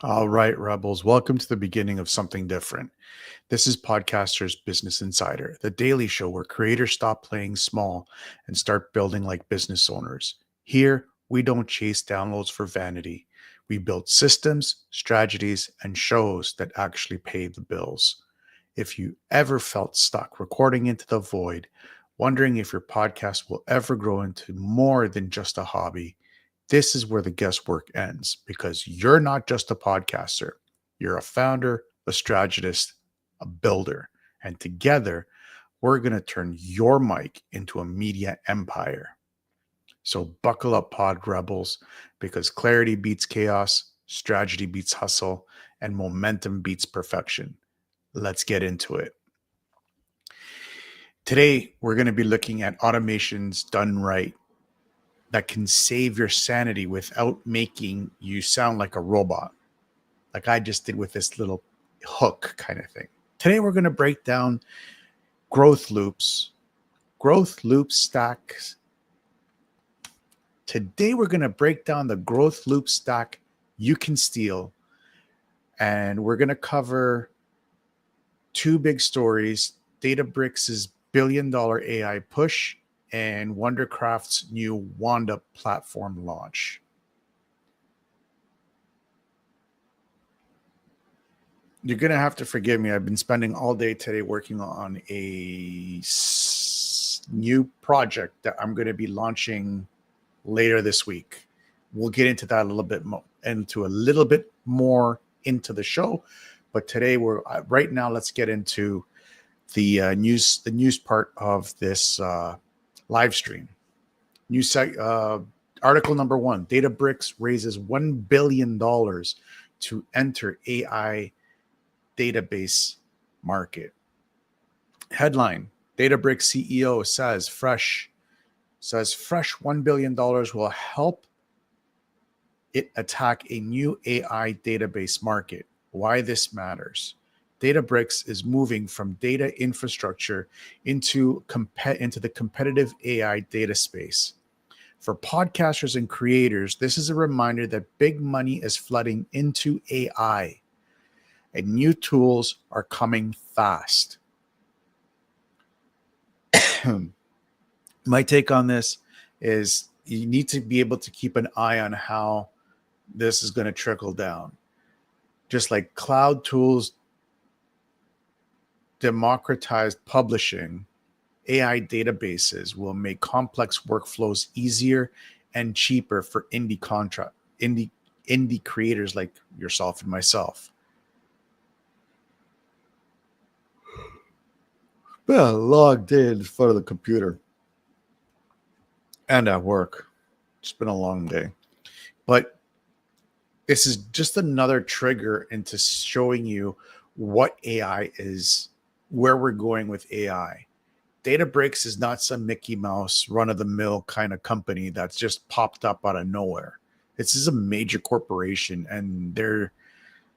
All right, Rebels, welcome to the beginning of something different. This is Podcaster's Business Insider, the daily show where creators stop playing small and start building like business owners. Here, we don't chase downloads for vanity. We build systems, strategies, and shows that actually pay the bills. If you ever felt stuck recording into the void, wondering if your podcast will ever grow into more than just a hobby, this is where the guesswork ends because you're not just a podcaster. You're a founder, a strategist, a builder. And together, we're going to turn your mic into a media empire. So buckle up, pod rebels, because clarity beats chaos, strategy beats hustle, and momentum beats perfection. Let's get into it. Today, we're going to be looking at automations done right that can save your sanity without making you sound like a robot, like I just did with this little hook kind of thing. Today, we're going to break down growth loop stacks. Today, we're going to break down the growth loop stack you can steal. And we're going to cover two big stories: Databricks' billion-dollar AI push and Wondercraft's new Wonda platform launch. You're going to have to forgive me. I've been spending all day today working on a new project that I'm going to be launching later this week. We'll get into that a little bit more, into the show. But today right now, let's get into the news part of this live stream. News article number one: Databricks raises $1 billion to enter AI database market. Headline: Databricks CEO says fresh $1 billion will help it attack a new AI database market. Why this matters. Databricks is moving from data infrastructure into the competitive AI data space. For podcasters and creators, this is a reminder that big money is flooding into AI and new tools are coming fast. My take on this is you need to be able to keep an eye on how this is going to trickle down. Just like cloud tools democratized publishing, AI databases will make complex workflows easier and cheaper for indie creators like yourself and myself. Been a long day in front of the computer and at work. It's been a long day. But this is just another trigger into showing you what AI is, where we're going with AI. Databricks is not some Mickey Mouse run-of-the-mill kind of company that's just popped up out of nowhere. This is a major corporation, and they're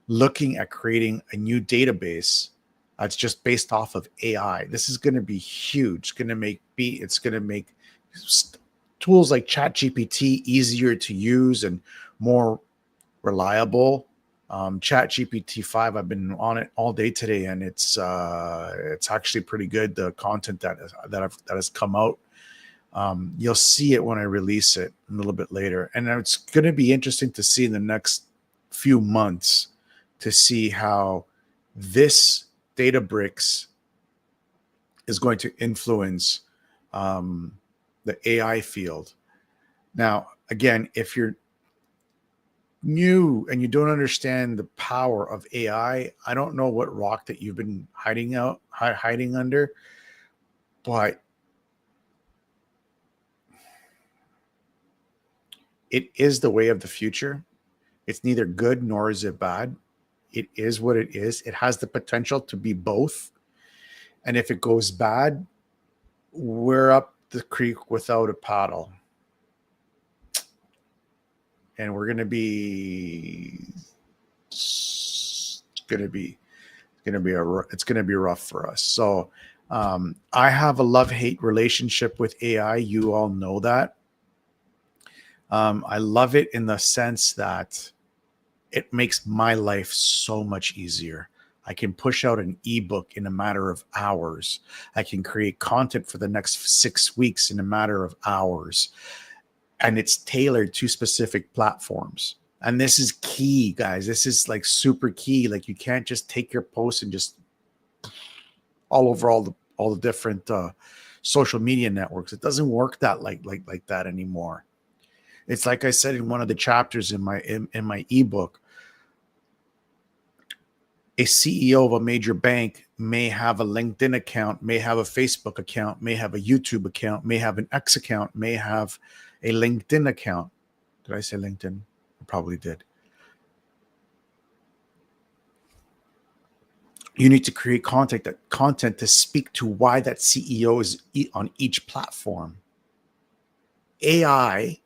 looking at creating a new database that's just based off of AI. This is going to be huge. It's going to make tools like ChatGPT easier to use and more reliable. ChatGPT 5, I've been on it all day today, and it's actually pretty good. The content that has come out, you'll see it when I release it a little bit later, and it's going to be interesting to see in the next few months to see how this Databricks is going to influence the AI field. Now, again, if you're new and you don't understand the power of AI, I don't know what rock that you've been hiding under, but it is the way of the future. It's neither good nor is it bad. It is what it is. It has the potential to be both. And if it goes bad, we're up the creek without a paddle. And we're going to be rough for us. So I have a love-hate relationship with AI. You all know that. I love it in the sense that it makes my life so much easier. I can push out an ebook in a matter of hours. I can create content for the next 6 weeks in a matter of hours. And it's tailored to specific platforms. And this is key, guys. This is like super key. Like, you can't just take your post and just all over all the different social media networks. It doesn't work that like that anymore. It's like I said in one of the chapters in my ebook. A CEO of a major bank may have a LinkedIn account, may have a Facebook account, may have a YouTube account, may have an X account, may have a LinkedIn account. Did I say LinkedIn? I probably did. You need to create content to speak to why that CEO is on each platform. AI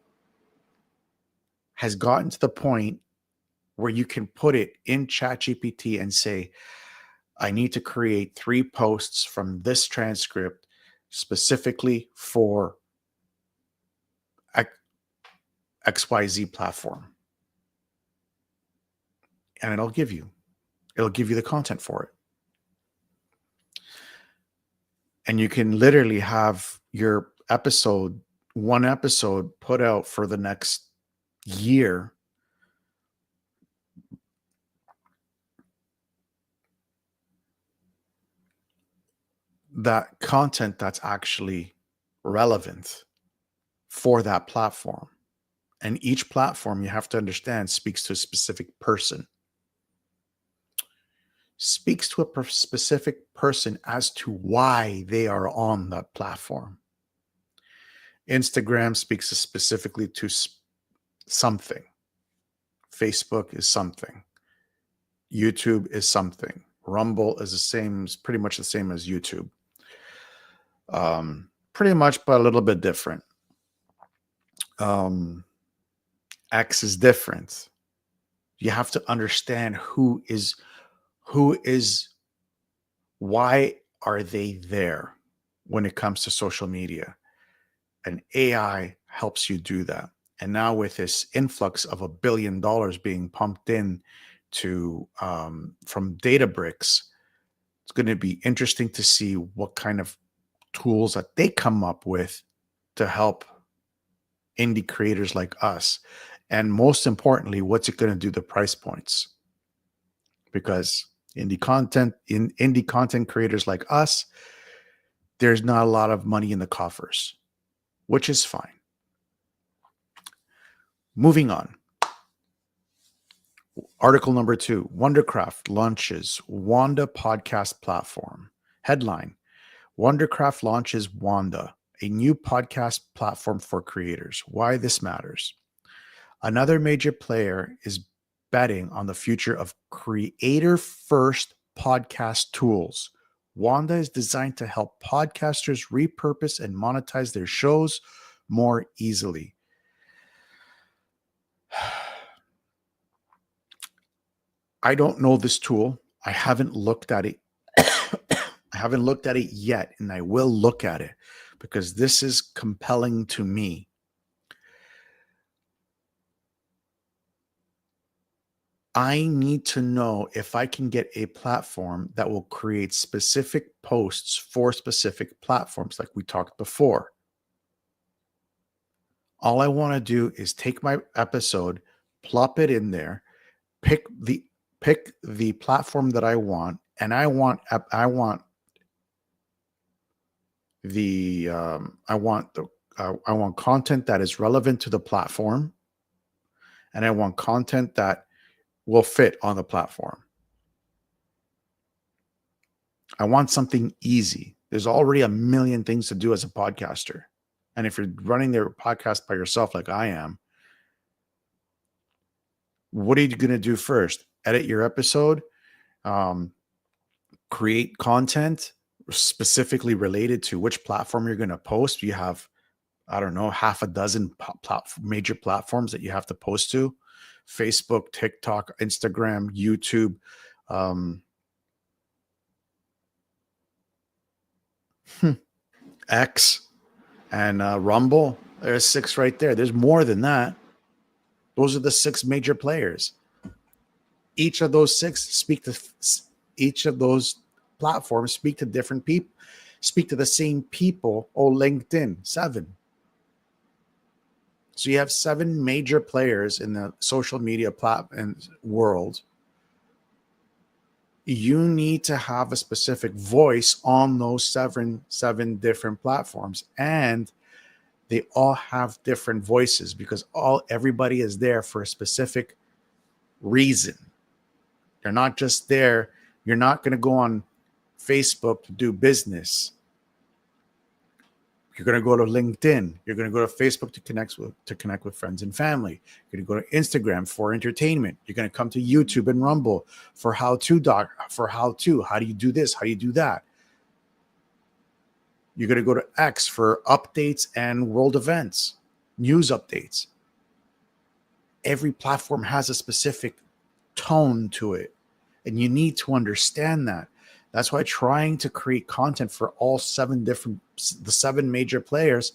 has gotten to the point where you can put it in ChatGPT and say, I need to create 3 posts from this transcript specifically for XYZ platform. And it'll give you the content for it. And you can literally have your one episode put out for the next year. That content that's actually relevant for that platform. And each platform, you have to understand, speaks to a specific person. Speaks to a specific person as to why they are on that platform. Instagram speaks specifically to something. Facebook is something. YouTube is something. Rumble is pretty much the same as YouTube. Pretty much, but a little bit different. X is different. You have to understand who is, why are they there when it comes to social media? And AI helps you do that. And now with this influx of $1 billion being pumped in from Databricks, it's going to be interesting to see what kind of tools that they come up with to help indie creators like us. And most importantly, what's it going to do to price points? Because indie content creators like us, there's not a lot of money in the coffers, which is fine. Moving on. Article number 2, Wondercraft launches Wonda podcast platform. Headline, Wondercraft launches Wonda, a new podcast platform for creators. Why this matters. Another major player is betting on the future of creator-first podcast tools. Wonda is designed to help podcasters repurpose and monetize their shows more easily. I don't know this tool. I haven't looked at it. I haven't looked at it yet, and I will look at it because this is compelling to me. I need to know if I can get a platform that will create specific posts for specific platforms like we talked before. All I want to do is take my episode, plop it in there, pick the platform that I want, and I want content that is relevant to the platform, and I want content that will fit on the platform. I want something easy. There's already a million things to do as a podcaster. And if you're running their podcast by yourself like I am, what are you going to do first? Edit your episode, create content specifically related to which platform you're going to post. You have, I don't know, half a dozen major platforms that you have to post to. Facebook, TikTok, Instagram, YouTube, X, and Rumble. There's 6 right there. There's more than that. Those are the 6 major players. Each of those six speak to each of those platforms speak to different people, speak to the same people. Oh, LinkedIn, 7. So you have 7 major players in the social media world. You need to have a specific voice on those seven different platforms, and they all have different voices because everybody is there for a specific reason. They're not just there. You're not going to go on Facebook to do business. You're going to go to LinkedIn. You're going to go to Facebook to connect with friends and family. You're going to go to Instagram for entertainment. You're going to come to YouTube and Rumble for how to. How do you do this? How do you do that? You're going to go to X for updates and world events, news updates. Every platform has a specific tone to it, and you need to understand that. That's why trying to create content for all the 7 major players,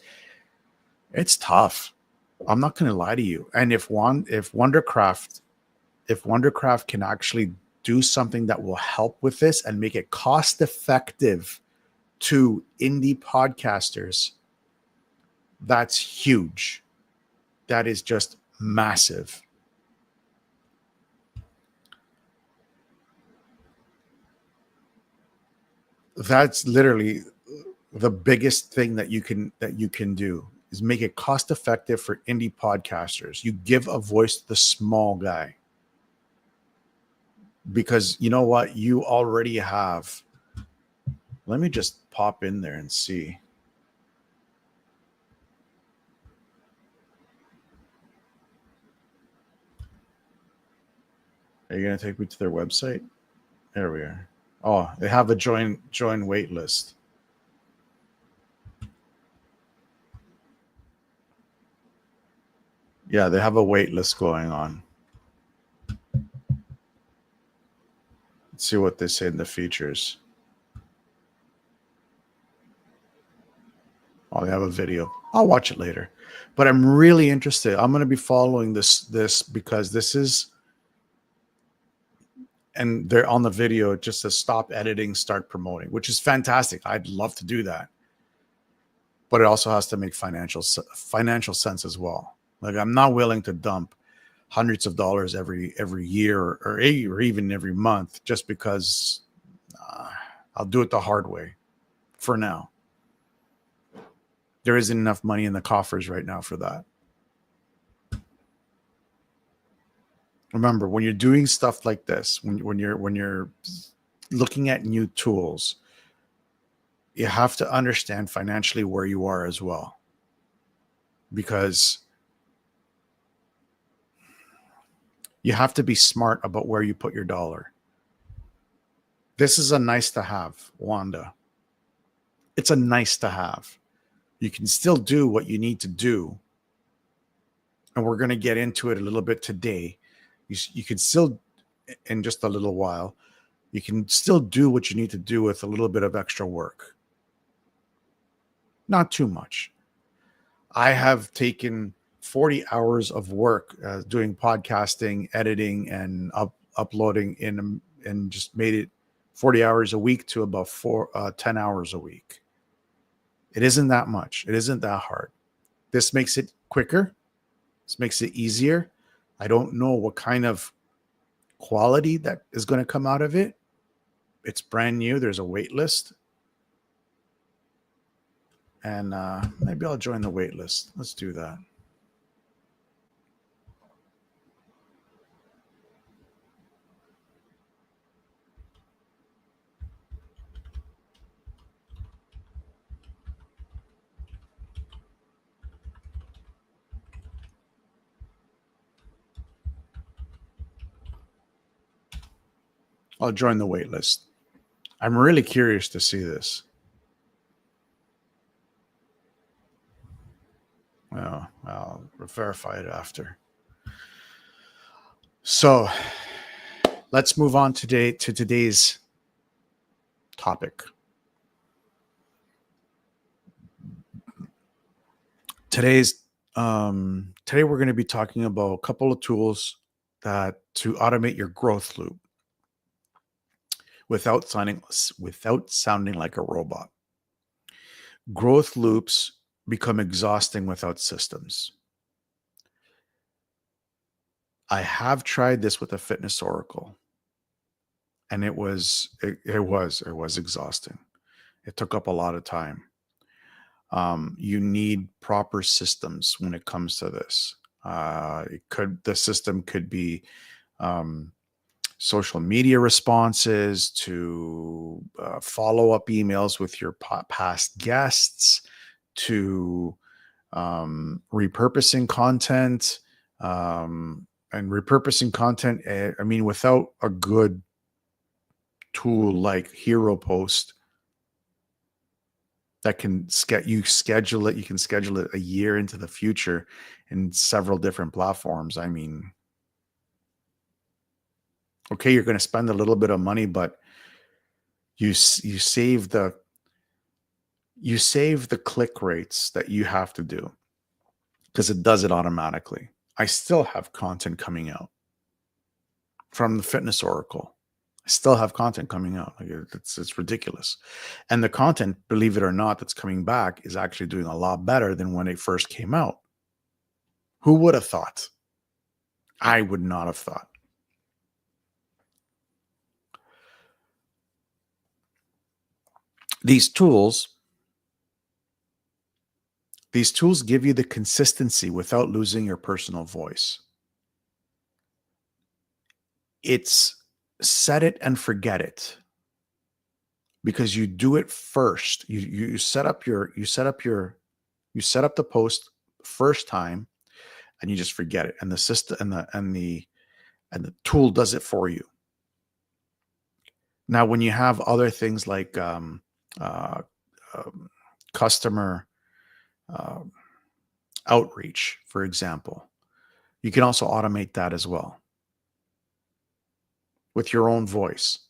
it's tough. I'm not going to lie to you. And if Wondercraft can actually do something that will help with this and make it cost effective to indie podcasters, that's huge. That is just massive. That's literally the biggest thing that you can do is make it cost effective for indie podcasters. You give a voice to the small guy, because you know what? You already have. Let me just pop in there and see. Are you going to take me to their website? There we are. Oh, they have a join wait list. Yeah, they have a wait list going on. Let's see what they say in the features. Oh, they have a video. I'll watch it later. But I'm really interested. I'm going to be following this because this is, and they're on the video, it just says stop editing, start promoting, which is fantastic. I'd love to do that. But it also has to make financial sense as well. Like, I'm not willing to dump hundreds of dollars every year or even every month just because I'll do it the hard way for now. There isn't enough money in the coffers right now for that. Remember, when you're doing stuff like this, when you're looking at new tools, you have to understand financially where you are as well, because you have to be smart about where you put your dollar. This is a nice to have, Wanda. It's a nice to have. You can still do what you need to do, and we're going to get into it a little bit today. You can still, in just a little while, you can still do what you need to do with a little bit of extra work. Not too much. I have taken 40 hours of work doing podcasting, editing, and uploading and just made it 40 hours a week to about 10 hours a week. It isn't that much. It isn't that hard. This makes it quicker. This makes it easier. I don't know what kind of quality that is going to come out of it. It's brand new. There's a wait list. And maybe I'll join the wait list. Let's do that. I'll join the wait list. I'm really curious to see this. Well, I'll verify it after. So let's move on today to today's topic. Today we're going to be talking about a couple of tools that to automate your growth loop without sounding like a robot. Growth loops become exhausting without systems. I have tried this with a fitness oracle, and it was exhausting. It took up a lot of time. You need proper systems when it comes to this. The system could be social media responses to follow-up emails with your past guests, to repurposing content, and repurposing content. I mean, without a good tool like Hero Post that can schedule it, you can schedule it a year into the future in several different platforms. I mean, okay, you're going to spend a little bit of money, but you save the click rates that you have to do because it does it automatically. I still have content coming out from the Fitness Oracle. I still have content coming out. Like it's ridiculous. And the content, believe it or not, that's coming back is actually doing a lot better than when it first came out. Who would have thought? I would not have thought. These tools give you the consistency without losing your personal voice. It's set it and forget it, because you do it first. You set up the post first time, and you just forget it, and the system and the tool does it for you. Now, when you have other things like customer outreach, for example, you can also automate that as well with your own voice.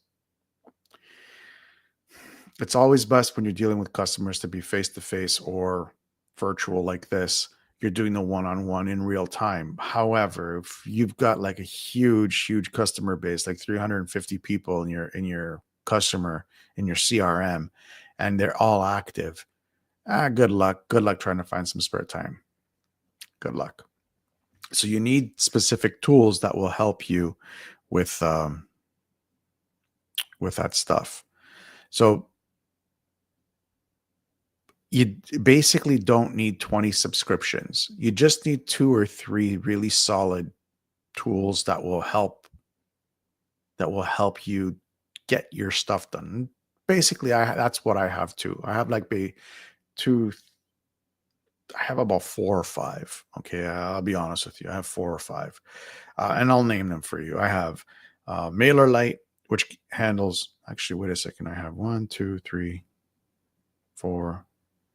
It's always best when you're dealing with customers to be face-to-face or virtual like this. You're doing the one-on-one in real time. However, if you've got like a huge customer base, like 350 people in your customer, in your CRM, and they're all active, good luck trying to find some spare time. Good luck. So you need specific tools that will help you with that stuff. So you basically don't need 20 subscriptions. You just need 2 or 3 really solid tools that will help you get your stuff done. Basically, that's what I have too. I have like I have about 4 or 5. Okay, I'll be honest with you. I have 4 or 5, and I'll name them for you. I have MailerLite, which handles. Actually, wait a second. I have 1, 2, 3, 4,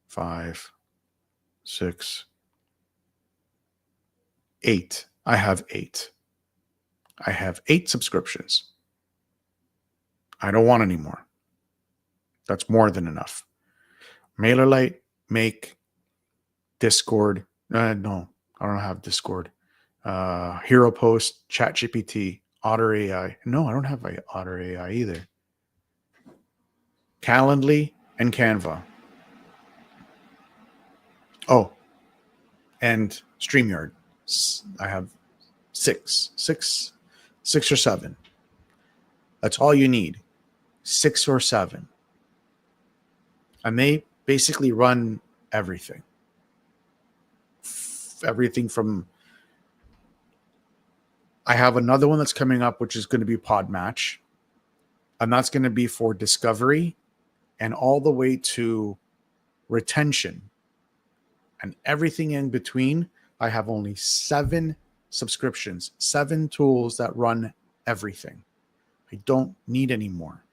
5, 6, 8. I have 8. I have 8 subscriptions. I don't want any more. That's more than enough. MailerLite, Make, Discord. No, I don't have Discord. Hero Post, ChatGPT, Otter AI. No, I don't have Otter AI either. Calendly and Canva. Oh, and StreamYard. I have 6 or 7. That's all you need. 6 or 7. And they basically run everything. Everything from, I have another one that's coming up, which is going to be Podmatch. And that's going to be for discovery and all the way to retention. And everything in between, I have only 7 subscriptions, 7 tools that run everything. I don't need any more.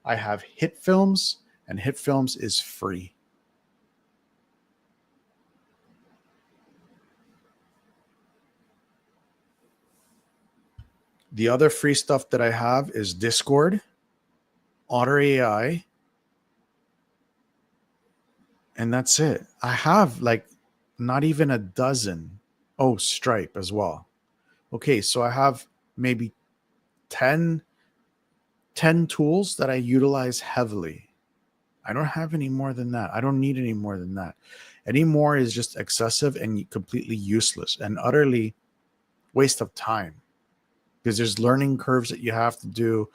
I have Hit Films, and Hit Films is free. The other free stuff that I have is Discord, Otter AI, and that's it. I have like not even a dozen. Oh, Stripe as well. Okay, so I have maybe 10, 10 tools that I utilize heavily. I don't have any more than that. I don't need any more than that. Any more is just excessive and completely useless and utterly waste of time, because there's learning curves that you have to do.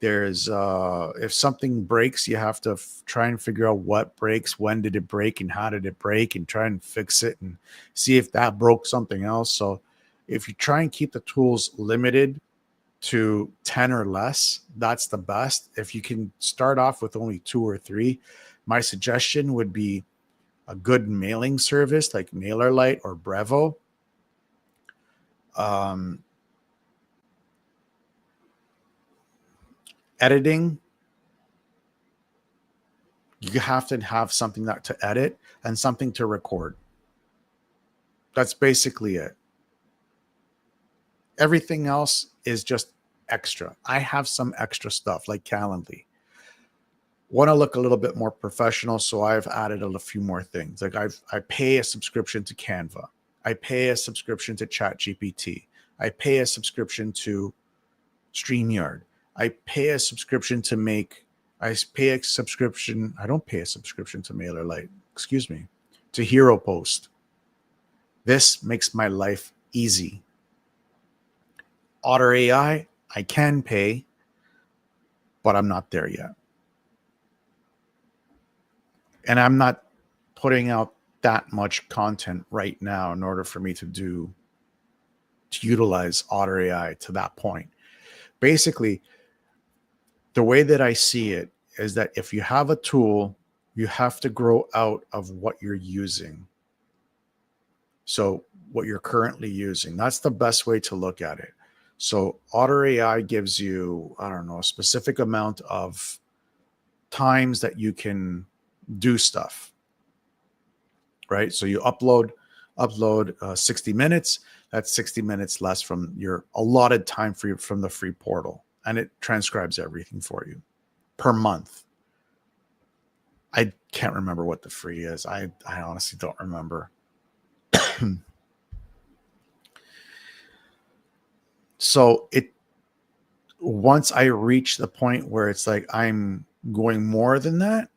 There's if something breaks, you have to try and figure out what breaks, when did it break, and how did it break, and try and fix it and see if that broke something else. So if you try and keep the tools limited to 10 or less, that's the best. If you can start off with only 2 or 3, my suggestion would be a good mailing service like MailerLite or Brevo. Um, Editing, you have to have something that to edit and something to record. That's basically it. Everything else is just extra. I have some extra stuff like Calendly. Want to look a little bit more professional, so I've added a few more things. Like I pay a subscription to Canva. I pay a subscription to ChatGPT. I pay a subscription to StreamYard. I pay a subscription to make. I pay a subscription. I don't pay a subscription to MailerLite. Excuse me, to Hero Post. This makes my life easy. Otter AI, I can pay, but I'm not there yet. And I'm not putting out that much content right now in order for me to utilize Otter AI to that point. Basically, the way that I see it is that if you have a tool, you have to grow out of what you're using. So what you're currently using, that's the best way to look at it. So Otter AI gives you, I don't know, a specific amount of times that you can do stuff, right? So you upload 60 minutes. That's 60 minutes less from your allotted time from the free portal, and it transcribes everything for you per month. I can't remember what the free is. I honestly don't remember. So it once I reach the point where it's like I'm going more than that,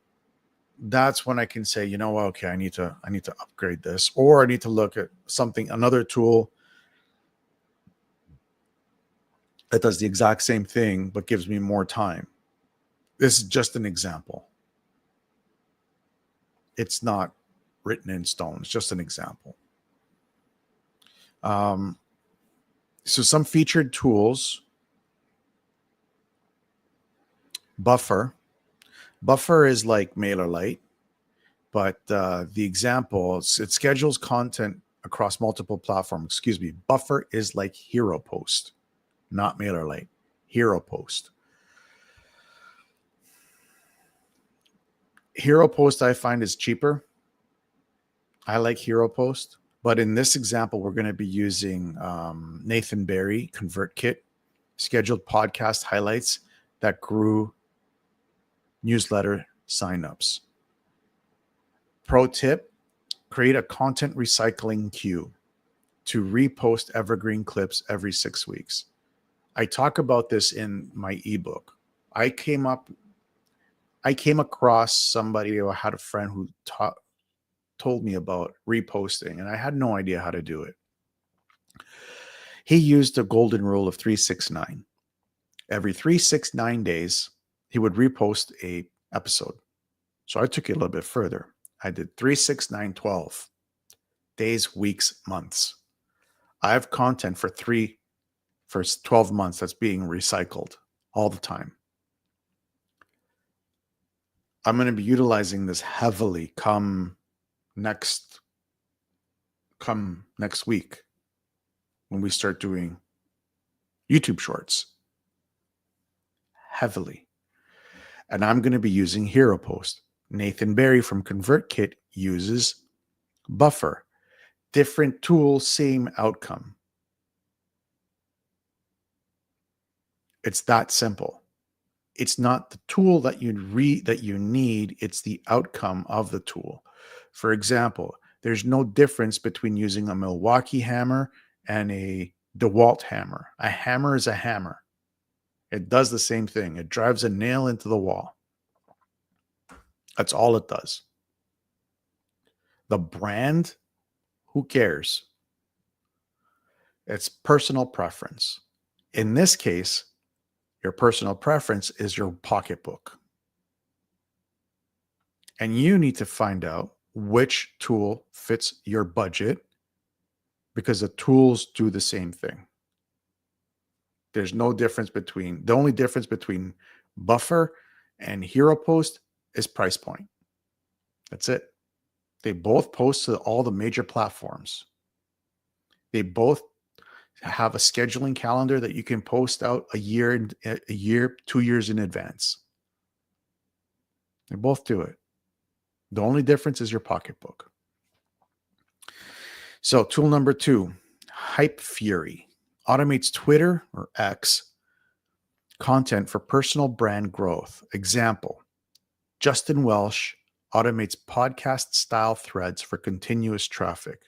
that's when I can say, you know, okay, I need to upgrade this, or I need to look at another tool that does the exact same thing but gives me more time. This is just an example. It's not written in stone. It's just an example. So some featured tools, Buffer. Buffer is like MailerLite, but the example, it schedules content across multiple platforms. Excuse me. Buffer is like Hero Post, not MailerLite. Hero Post. Hero Post I find is cheaper. I like Hero Post, but in this example, we're going to be using Nathan Barry ConvertKit, scheduled podcast highlights that grew newsletter signups. Pro tip: create a content recycling queue to repost evergreen clips every 6 weeks. I talk about this in my ebook. I came across somebody, or had a friend who told me about reposting, and I had no idea how to do it. He used the golden rule of 369. Every 369 days, he would repost a episode. So I took it a little bit further. I did 36912 days, weeks, months. I have content for 12 months that's being recycled all the time. I'm going to be utilizing this heavily come next week when we start doing YouTube shorts. Heavily. And I'm going to be using Hero Post. Nathan Barry from ConvertKit uses Buffer. Different tool, same outcome. It's that simple. It's not the tool that you need, it's the outcome of the tool. For example, there's no difference between using a Milwaukee hammer and a DeWalt hammer. A hammer is a hammer. It does the same thing. It drives a nail into the wall. That's all it does. The brand, who cares? It's personal preference. In this case, your personal preference is your pocketbook. And you need to find out which tool fits your budget, because the tools do the same thing. There's no difference between, the only difference between Buffer and Hero Post is price point. That's it. They both post to all the major platforms. They both have a scheduling calendar that you can post out a year, 2 years in advance. They both do it. The only difference is your pocketbook. So tool number 2, Hypefury, automates Twitter or X content for personal brand growth. Example, Justin Welsh automates podcast style threads for continuous traffic.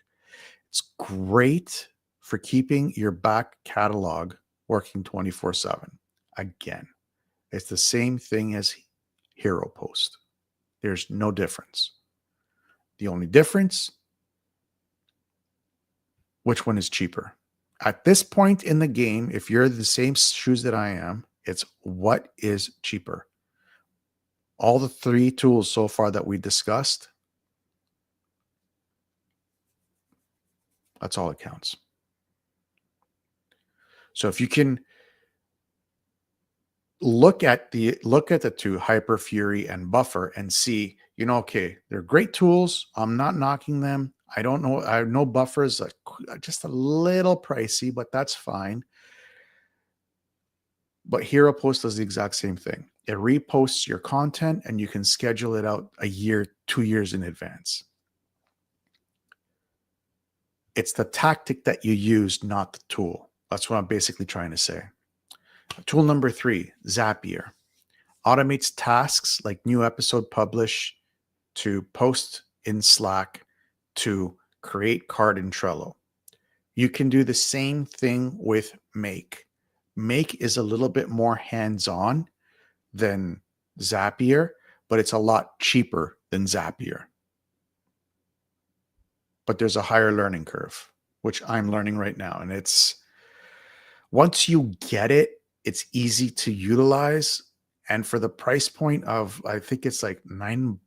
It's great for keeping your back catalog working 24/7. Again, it's the same thing as Hero Post. There's no difference. The only difference, which one is cheaper? At this point in the game, if you're the same shoes that I am, it's what is cheaper. All the 3 tools so far that we discussed, that's all it counts. So if you can look at the 2, Hypefury and Buffer, and see, okay, they're great tools. I'm not knocking them. I don't know. I know Buffer is just a little pricey, but that's fine. But Hero Post does the exact same thing. It reposts your content and you can schedule it out a year, 2 years in advance. It's the tactic that you use, not the tool. That's what I'm basically trying to say. Tool number 3, Zapier, automates tasks like new episode publish, to post in Slack, to create card in Trello. You can do the same thing with Make. Make is a little bit more hands-on than Zapier, but it's a lot cheaper than Zapier. But there's a higher learning curve, which I'm learning right now. And it's, once you get it, it's easy to utilize. And for the price point of, I think it's like $9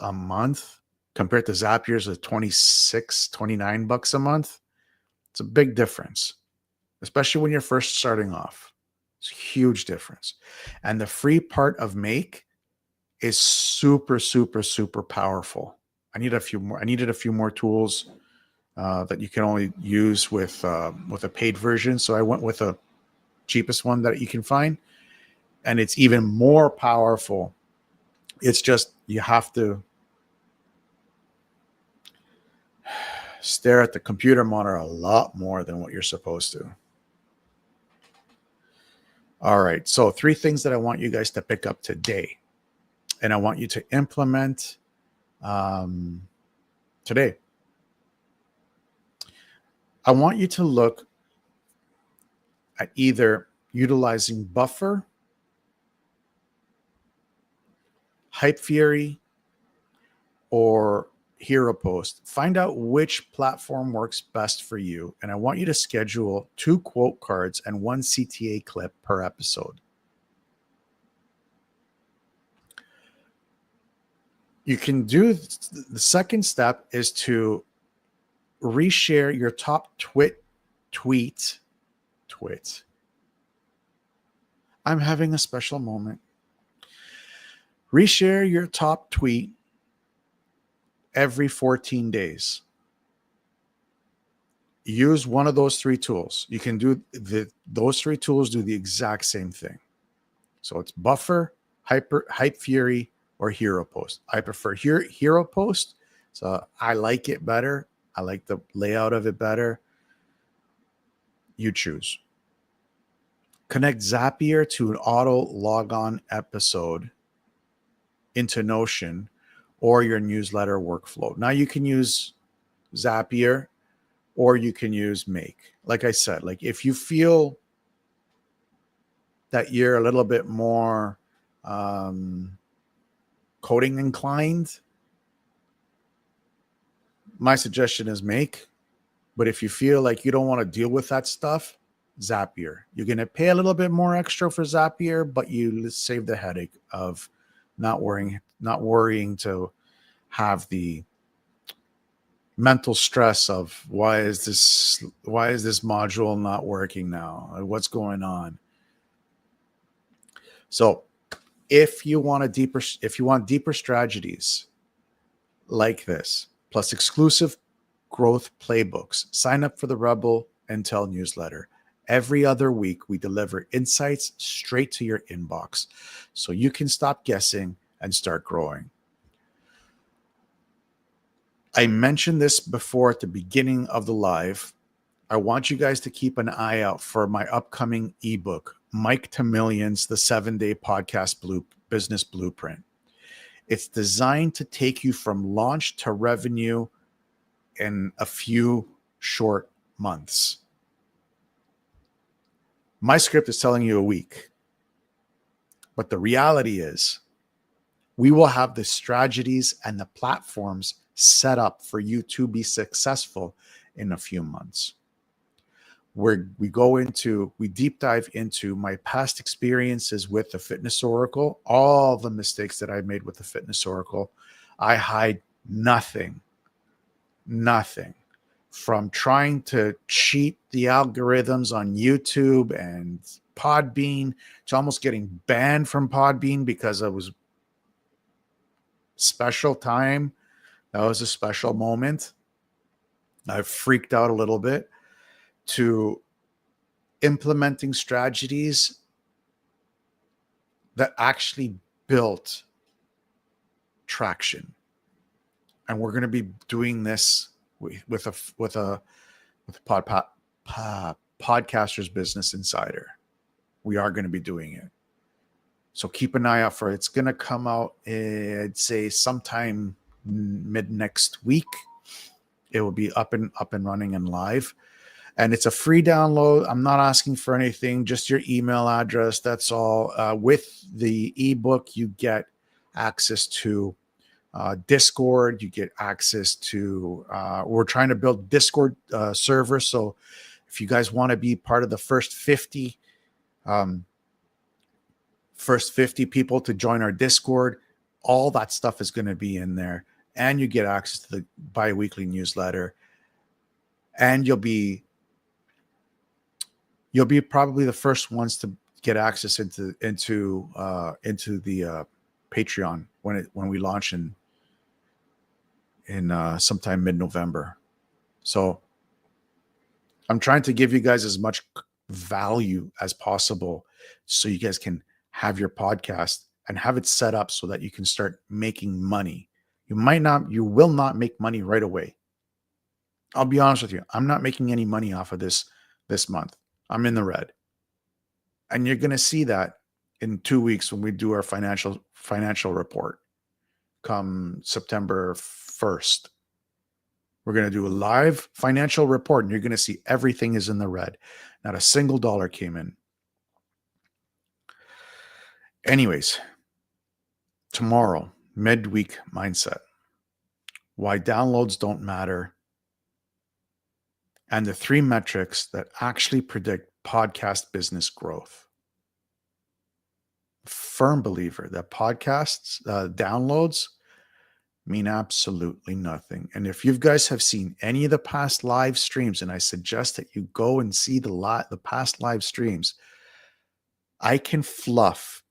a month compared to Zapier's at $29 a month. It's a big difference, especially when you're first starting off. It's a huge difference. And the free part of Make is super, super, super powerful. I needed a few more tools that you can only use with a paid version. So I went with the cheapest one that you can find, and it's even more powerful. It's just, you have to stare at the computer monitor a lot more than what you're supposed to. All right. So 3 things that I want you guys to pick up today, and I want you to implement today. I want you to look at either utilizing Buffer, Hypefury, or Hero Post. Find out which platform works best for you. And I want you to schedule 2 quote cards and 1 CTA clip per episode. You can do, the second step is to reshare your top tweet. I'm having a special moment. Reshare your top tweet every 14 days. Use one of those 3 tools. You can do those 3 tools do the exact same thing. So it's Buffer, Hypefury, or Hero Post. I prefer Hero Post. So I like it better. I like the layout of it better. You choose. Connect Zapier to an auto logon episode into Notion or your newsletter workflow. Now you can use Zapier or you can use Make. like I said, like if you feel that you're a little bit more coding inclined, my suggestion is Make. But if you feel like you don't want to deal with that stuff, Zapier. You're going to pay a little bit more extra for Zapier, but you save the headache of not worrying to have the mental stress of why is this module not working now? What's going on? So if you want deeper strategies like this, plus exclusive growth playbooks, sign up for the Rebel Intel newsletter. Every other week, we deliver insights straight to your inbox so you can stop guessing and start growing. I mentioned this before at the beginning of the live. I want you guys to keep an eye out for my upcoming ebook, Mike to Millions, the 7-day podcast business blueprint. It's designed to take you from launch to revenue in a few short months. My script is telling you a week, but the reality is we will have the strategies and the platforms set up for you to be successful in a few months. Where we deep dive into my past experiences with the Fitness Oracle, all the mistakes that I made with the Fitness Oracle. I hide nothing from trying to cheat the algorithms on YouTube and Podbean to almost getting banned from Podbean because it was special time. That was a special moment. I freaked out a little bit, to implementing strategies that actually built traction. And we're going to be doing this with a Podcaster's Business Insider. We are going to be doing it. So keep an eye out for it. It's going to come out, I'd say, sometime mid next week. It will be up and running and live. And it's a free download. I'm not asking for anything, just your email address. That's all. With the ebook, you get access to Discord. You get access to, we're trying to build Discord server. So if you guys want to be part of the first 50 people to join our Discord, all that stuff is going to be in there. And you get access to the bi-weekly newsletter. And you'll be probably the first ones to get access into the Patreon when we launch in sometime mid-November. So I'm trying to give you guys as much value as possible so you guys can have your podcast and have it set up so that you can start making money. You will not make money right away. I'll be honest with you. I'm not making any money off of this month. I'm in the red. And you're going to see that in 2 weeks when we do our financial report come September 1st. We're going to do a live financial report, and you're going to see everything is in the red. Not a single dollar came in. Anyways, tomorrow, midweek mindset. Why downloads don't matter. And the 3 metrics that actually predict podcast business growth. Firm believer that podcasts, downloads mean absolutely nothing. And if you guys have seen any of the past live streams, and I suggest that you go and see the past live streams, I can fluff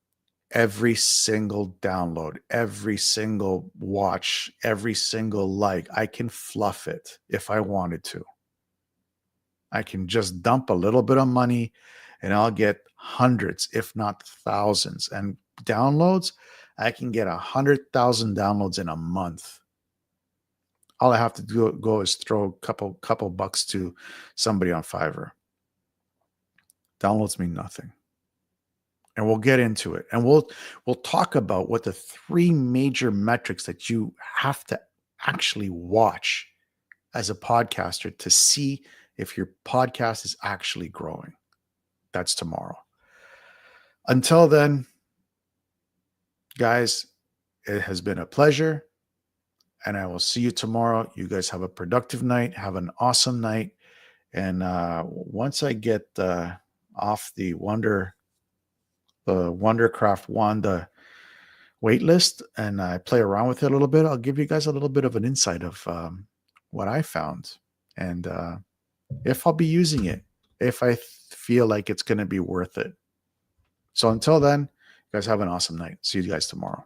every single download, every single watch, every single like. I can fluff it if I wanted to. I can just dump a little bit of money and I'll get hundreds, if not thousands. And downloads, I can get 100,000 downloads in a month. All I have to go is throw a couple bucks to somebody on Fiverr. Downloads mean nothing. And we'll get into it. And we'll talk about what the 3 major metrics that you have to actually watch as a podcaster to see if your podcast is actually growing. That's tomorrow. Until then, guys, it has been a pleasure, and I will see you tomorrow. You guys have a productive night. Have an awesome night. And once I get off the Wondercraft Wanda waitlist and I play around with it a little bit, I'll give you guys a little bit of an insight of what I found and if I'll be using it, if I feel like it's going to be worth it. So until then, you guys have an awesome night. See you guys tomorrow.